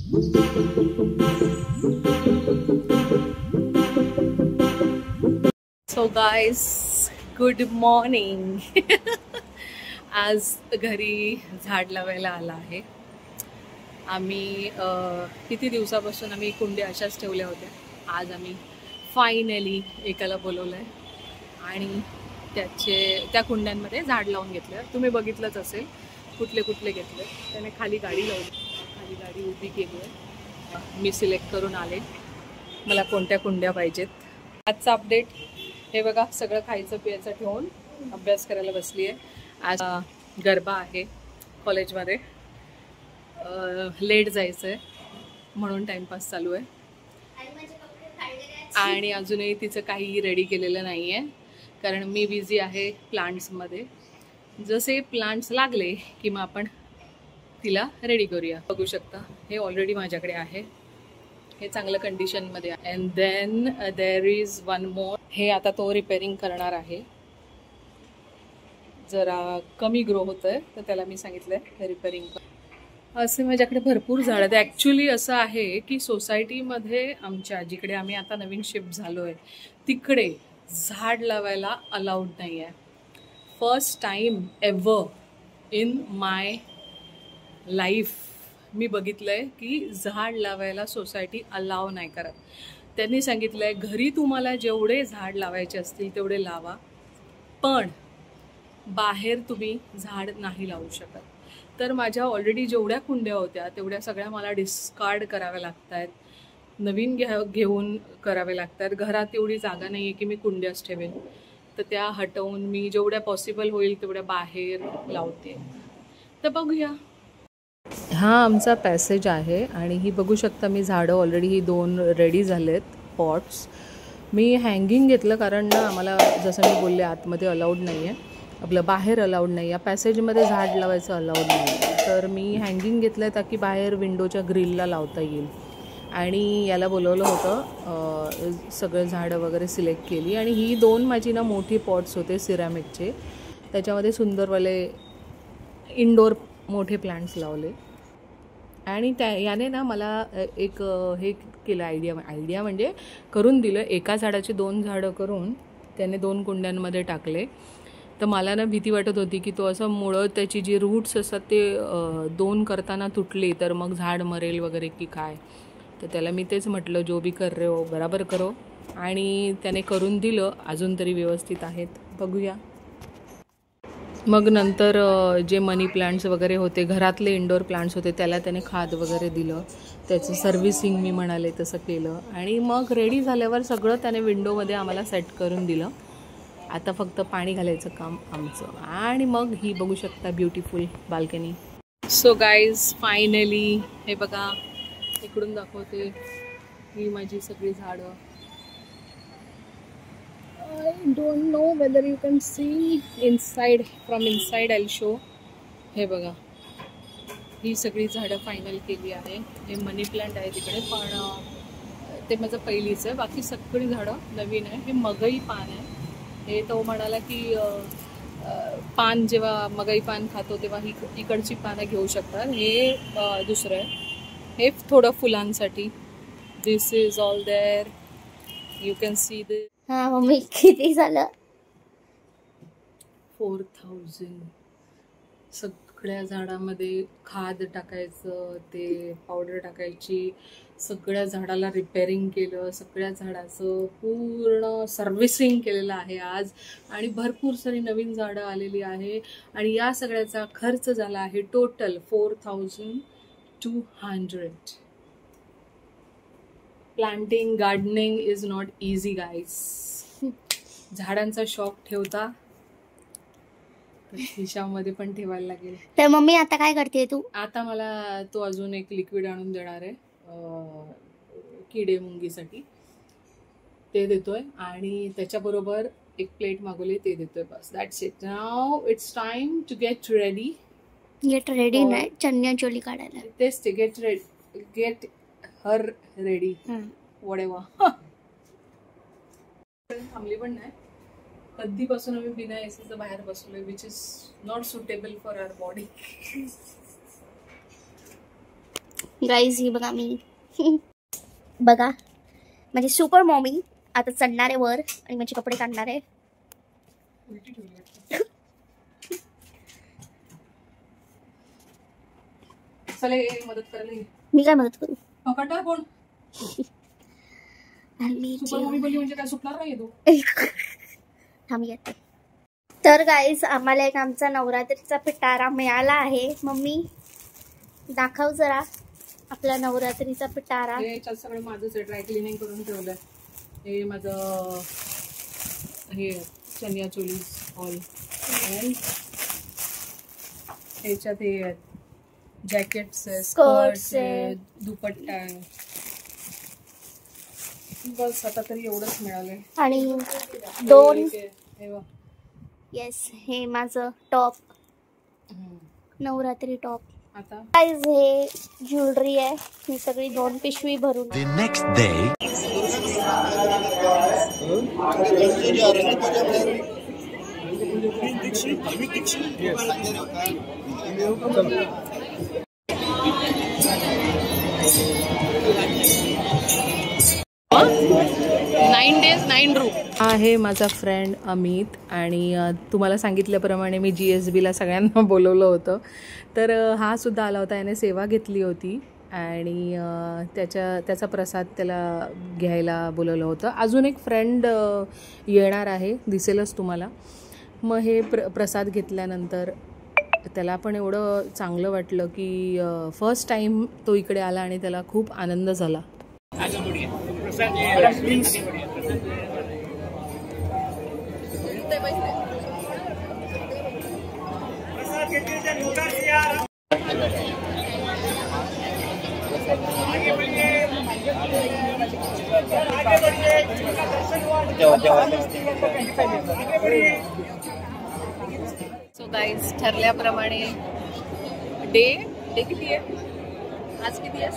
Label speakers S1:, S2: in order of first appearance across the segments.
S1: So guys, good morning. आज घरी झाड लावायला आला आहे. आम्ही किती दिवसापासून आम्ही कुंड्या अशाच ठेवल्या होत्या. आज आम्ही फायनली एकाला बोलवलं आहे आणि त्या कुंड्यांमध्ये झाड लावून घेतलं. तुम्ही बघितलंच असेल कुठले कुठले घेतले. त्याने खाली गाडी लावली, खाली गाडी उभी केली आहे. मी सिलेक्ट करून आले मला कोणत्या कुंड्या पाहिजेत. आजचा अपडेट हे बघा, सगळं खायचं पियाचं ठेवून अभ्यास करायला बसली आहे. आज गरबा आहे कॉलेजमध्ये, लेट जायचं आहे म्हणून टाईमपास चालू आहे. आणि अजूनही तिचं काहीही रेडी केलेलं नाही आहे कारण मी बिझी आहे प्लांट्समध्ये. जसे प्लांट्स लागले की मग आपण तिला रेडी करूया. बघू शकता हे ऑलरेडी माझ्याकडे आहे, हे चांगलं कंडिशनमध्ये आहे. And then there is one more. हे आता तो रिपेअरिंग करणार आहे. जरा कमी ग्रो होतं आहे तर त्याला मी सांगितलं आहे रिपेअरिंग कर. असे माझ्याकडे भरपूर झाड आहेत. ॲक्च्युली असं आहे की सोसायटीमध्ये आमच्या जिकडे आम्ही आता नवीन शिफ्ट झालो आहे तिकडे झाड लावायला अलाउड नाही आहे. First time ever in my life मी बघितलं आहे की झाड लावायला सोसायटी अलाव नाही करत. त्यांनी सांगितलं आहे घरी तुम्हाला जेवढे झाड लावायचे असतील तेवढे लावा, पण बाहेर तुम्ही झाड नाही लावू शकत. तर माझ्या ऑलरेडी जेवढ्या कुंड्या होत्या तेवढ्या सगळ्या मला डिस्कार्ड कराव्या लागत आहेत, नवीन घेऊन करावे लागत आहेत. घरात एवढी जागा नाही आहे की मी कुंड्याच ठेवेन, तर त्या हटवून मी जेवढ्या पॉसिबल होईल तेवढ्या बाहेर लावते. तर बघूया. हा आमचा पॅसेज आहे आणि ही बघू शकता मी झाडं ऑलरेडी ही 2 रेडी झालेत पॉट्स. मी हँगिंग घेतलं कारण ना आम्हाला जसं मी बोलले आतमध्ये अलाउड नाही आहे, आपलं बाहेर अलाउड नाही आहे, पॅसेजमध्ये झाड लावायचं अलाउड नाही आहे. तर मी हँगिंग घेतलं आहे ताकी बाहेर विंडोच्या ग्रिलला लावता येईल. आणि याला बोलवलं होतं, सगळं झाडं वगैरे सिलेक्ट केली आणि ही 2 माझी ना मोठी पॉट्स होते सिरॅमिकचे, त्याच्यामध्ये सुंदरवाले इनडोअर मोठे प्लांट्स लावले. आणि याने ना मला एक हे केलं, आयडिया म्हणजे करून दिलं. एका झाडाची 2 झाडं करून त्याने 2 कुंड्यांमध्ये टाकले. तर मला ना भीती वाटत होती की तो असं मुळं त्याची जी रूट्स असतात ते 2 करताना तुटली तर मग झाड मरेल वगैरे की काय. तर त्याला मी तेच म्हटलं जो भी कर रहे हो बराबर करो, आणि त्याने करून दिलं. अजून तरी व्यवस्थित आहेत, बघूया. मग नंतर जे मनी प्लांट्स वगैरे होते, घरातले इंडोर प्लांट्स होते, त्याला त्याने खाद वगैरे दिलं, त्याचं सर्व्हिसिंग मी म्हणाले तसं केलं. आणि मग रेडी झाल्यावर सगळं त्याने विंडोमध्ये आम्हाला सेट करून दिलं. आता फक्त पाणी घालायचं काम आमचं. आणि मग ही बघू शकता beautiful balcony. So guys finally हे बघा, इकडून दाखवते ही माझी सगळी झाडं. I don't know whether you can see inside. From inside I'll show. हे बघा, ही सगळी झाडं फायनल केली आहे. हे मनी प्लांट आहे तिकडे, पण ते माझं पहिलीच आहे. बाकी सगळी झाडं नवीन आहे. हे मगई पान आहे. हे तो म्हणाला की पान जेव्हा मगई पान खातो तेव्हा ही इकडची पानं घेऊ शकतात. हे दुसरं आहे, हे थोडं फुलांसाठी. This is all there, you can see this.
S2: हा मम्मी किती झालं?
S1: 4000. सगळ्या झाडामध्ये खाद टाकायचं, ते पावडर टाकायची, सगळ्या झाडाला रिपेअरिंग केलं, सगळ्या झाडाचं पूर्ण सर्व्हिसिंग केलेलं आहे आज. आणि भरपूर सारी नवीन झाडं आलेली आहे. आणि या सगळ्याचा खर्च झाला आहे total 4200. Planting gardening is not easy guys. झाडांचा शॉक ठेवता तर खिशामध्ये पण ठेवायला लागेल.
S2: तर मम्मी आता काय करते तू?
S1: आता मला तो अजून एक लिक्विड आणून देणार आहे किडे मुंगीसाठी, ते देतोय. आणि त्याच्याबरोबर एक प्लेट मागवली ते देतोय. बस, that's it. Now it's time to get ready.
S2: Get ready नाही, चन्या चोली काढायला.
S1: तेच ते, गेट हर रेडी वडेवा. थांबली पण नाही. कधीपासून आम्ही बिना एसीचं बाहेर बसलोय, which is not suitable for our body.
S2: Guys ही बघा मी बघा म्हणजे सुपर मॉमी आता चढणार आहे वर आणि माझे कपडे काढणार आहे.
S1: मदत करायला
S2: मी काय मदत करू?
S1: पकडणार कोण? म्हणजे काय सुटणार नाही तू.
S2: थांब येते. तर गाईज आम्हाला एक आमचा नवरात्रीचा पिटारा मिळाला आहे. मम्मी दाखव जरा आपला नवरात्रीचा पिटारा.
S1: याच्यात सगळं माझंच ड्राय क्लिनिंग करून ठेवलंय. हे माझं हे चनिया चोली ऑल. याच्यात हे जॅकेट्स आहे, स्कर्ट्स आहे, दुपट्टा आहे. बस आता तरी एवढंच मिळालंय.
S2: आणि 2 येस हे माझं टॉप नवरात्री टॉप.
S1: आता
S2: गाईज हे ज्वेलरी आहे. ही सगळी 2 पिशवी भरून.
S1: नाईन डेज 9 रूम आहे. माझा फ्रेंड अमित आणि तुम्हाला सांगितल्याप्रमाणे मी GSBला सगळ्यांना बोलवलं होतं. तर हा सुद्धा आला होता. याने सेवा घेतली होती आणि त्याचा प्रसाद त्याला घ्यायला बोलवलं होतं. अजून एक फ्रेंड येणार आहे, दिसेलच तुम्हाला. मग हे प्रसाद घेतल्यानंतर त्याला पण एवढं चांगलं वाटलं की फर्स्ट टाईम तो इकडे आला आणि त्याला खूप आनंद झाला. सो गाईज ठरल्याप्रमाणे डे किती आहे आज? किती आहे?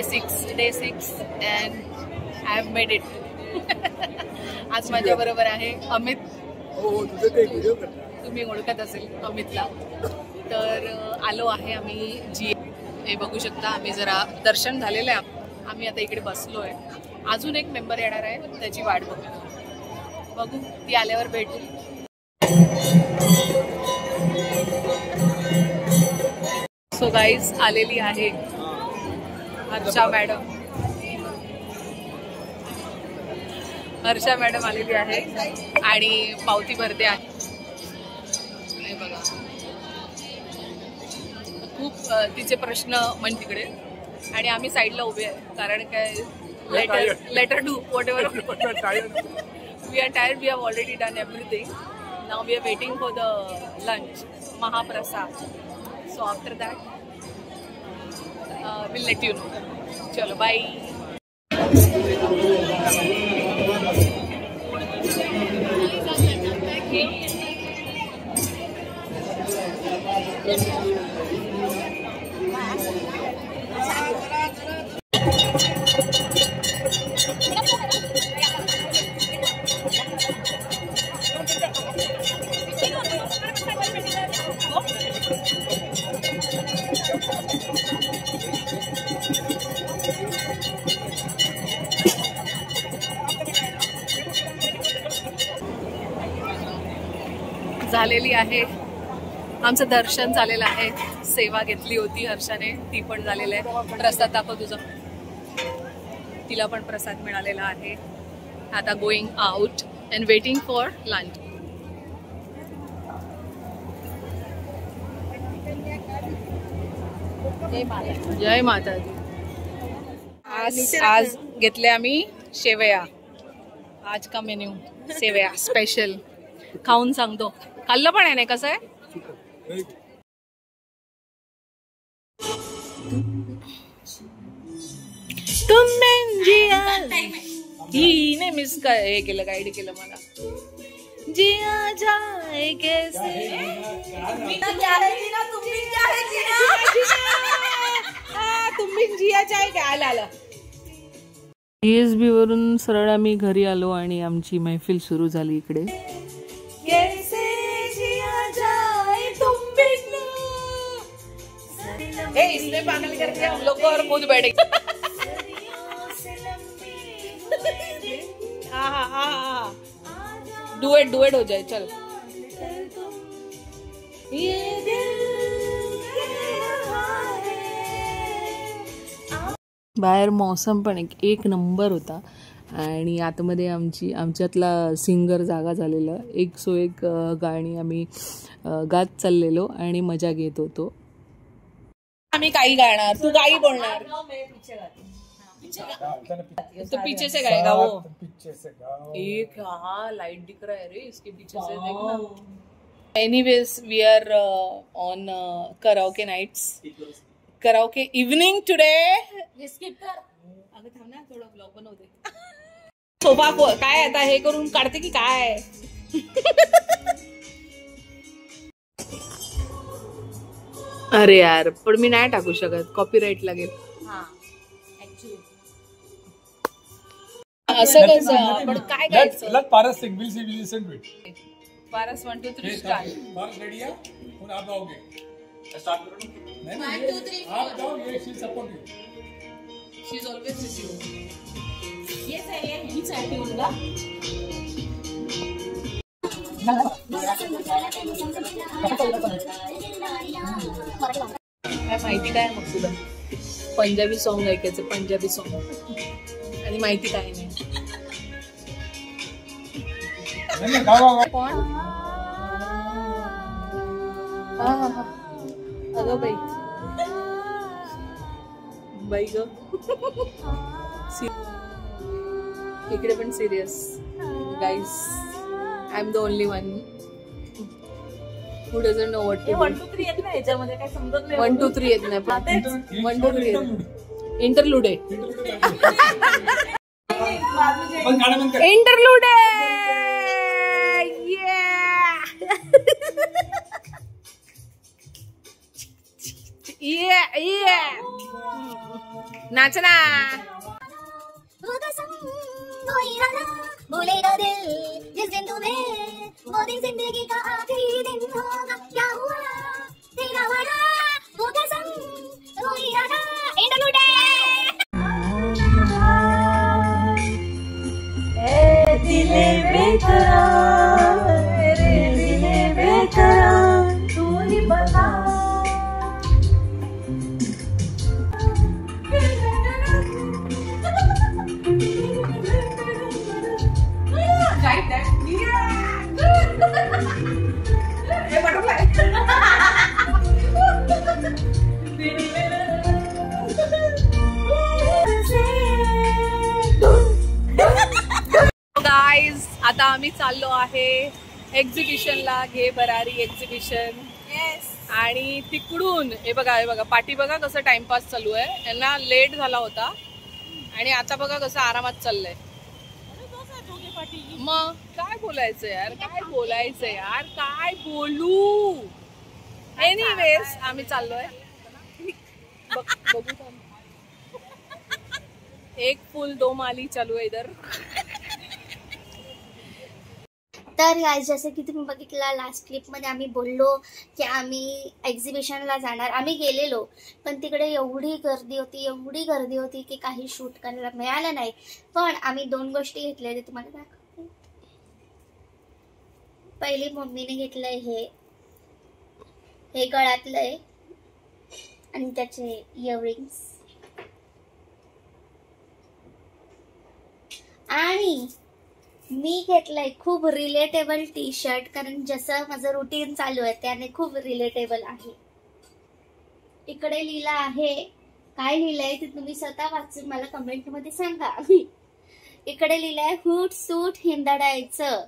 S1: 6 day 6 and I have made it. आज माझ्या बरोबर आहे अमित. तुम्ही ओळखत असेल अमितला. तर आलो आहे आम्ही हे बघू शकता. आम्ही जरा दर्शन झालेलं आहे. आम्ही आता इकडे बसलोय. अजून एक मेंबर येणार आहे, त्याची वाट बघू. ती आल्यावर भेटू. सो गाईज आलेली आहे हर्षा मॅडम आलेली आहे आणि पावती भरते आहे. बघा खूप तिचे प्रश्न मन तिकडे आणि आम्ही साईडला उभे आहे. कारण काय later do whatever. We are tired. We have already done everything. Now we are waiting for the lunch mahaprasad. So after that will let you know. चलो बाय. झालेली आहे. आमचं दर्शन झालेलं आहे. सेवा घेतली होती हर्षाने, ती पण झालेलं आहे. प्रसाद दाखव तुझा. तिला पण प्रसाद मिळालेला आहे. आता going out and waiting for lunch. जय माता दी. आज घेतले आम्ही शेवया. आज का मेन्यू शेवया स्पेशल. खाऊन सांगतो. खाल्लं पण आहे ना. कसं आहे? हिने मिस हे केलं, गाईड केलं मला. जिया जाए कैसे तुम्ही जिया जाए काय आला. GSB वरून सरळ आम्ही घरी आलो आणि आमची मैफिल सुरू झाली इकडे. कैसे जिया जाए तुम बिन. हे इसने पागल कर दिया हम लोग को और खुद बैठे। हाँ डुएट हो जाए चल। बाहेर मौसम पण एक नंबर होता आणि आतमध्ये आमच्यातला सिंगर जागा झालेला, एक सो एक गाणी आम्ही गात चाललेलो आणि मजा घेत होतो। आम्ही काही गाणार, तू काही बोलणार। तो पीछे से गाएगा वो, पीछे से गाओ। एक हाँ लाइट दिख रहा है रे इसके पीछे से, देखना। Anyways we are on karaoke nights, karaoke evening today. Skip कर, अगं थांब ना थोडं ब्लॉग बनवते। सोफा काय आता हे करून काढते की काय? अरे यार पण मी नाही टाकू शकत, कॉपीराइट लागेल। असं कसं पण काय गायचं?
S3: Let Paras sing, we'll listen to it.
S1: Paras 1 2 3 start.
S3: Paras ready है? और आप गाओगे। स्टार्ट करो ना। 1 2 3 आप गाओ, ये she support you.
S1: She is always with you. ये सही है, ही चाहती होगा। काय माहिती काय मग तुला? पंजाबी सॉन्ग ऐकायचं, पंजाबी सॉन्ग, आणि माहिती काय नाही। कोण? अगं बाई बाई ग, इकडे पण serious guys. I am the only one who doesn't know what to do.
S4: 1 2 3 येत नाही याच्यामध्ये, काय समजत नाही।
S1: 1 2 3 येत नाही पण 1 2 3 इंटरलूड आहे। इंटरलूड ये नाचना।
S2: भूलेगा दिल जिस दिन तुम्हें, वो दिन जिंदगी का आखिरी दिन होगा। क्या हुआ तेरा वादा, वो कसम, वो इरादा। इंटरलूड
S4: ए दिले बेकरार, मेरे दिले बेकरार, तू ही बता।
S1: गाईज आता आम्ही चाललो आहे एक्झिबिशनला, घे भरारी एक्झिबिशन। आणि तिकडून हे बघा पाठी बघा कसं टाइमपास चालू आहे। यांना लेट झाला होता आणि आता बघा कसं आरामात चाललंय। मग काय बोलायचं यार, काय बोलू। एनिवेज आम्ही चाललोय, बघू एक फुल 2 माली चालू आहे इधर।
S2: तर गाइस जसं की तुम्ही बघितलं लास्ट क्लिपमध्ये आम्ही बोललो की आम्ही एक्झिबिशनला जाणार। आम्ही गेलेलो पण तिकडे एवढी गर्दी होती की काही शूट करायला मिळालं नाही। पण आम्ही 2 गोष्टी घेतल्या ते तुम्हाला दाखवते। पहिली मम्मीने घेतलंय हे गळ्यातलं आहे आणि त्याचे इयरिंग्स, आणि मी घेतलंय खूप रिलेटेबल टी शर्ट, कारण जसं माझं रुटीन चालू आहे त्याने खूप रिलेटेबल आहे। इकडे लिहिलं आहे, काय लिहिलंय ते तुम्ही स्वतः वाचून मला कमेंट मध्ये सांगा। इकडे लिहिलंय हुट सूट हिंदडायचं।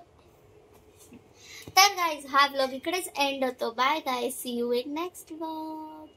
S2: तर गाइज हा व्लॉग इकडेच एंड होतो। Bye guys, see you in next vlog.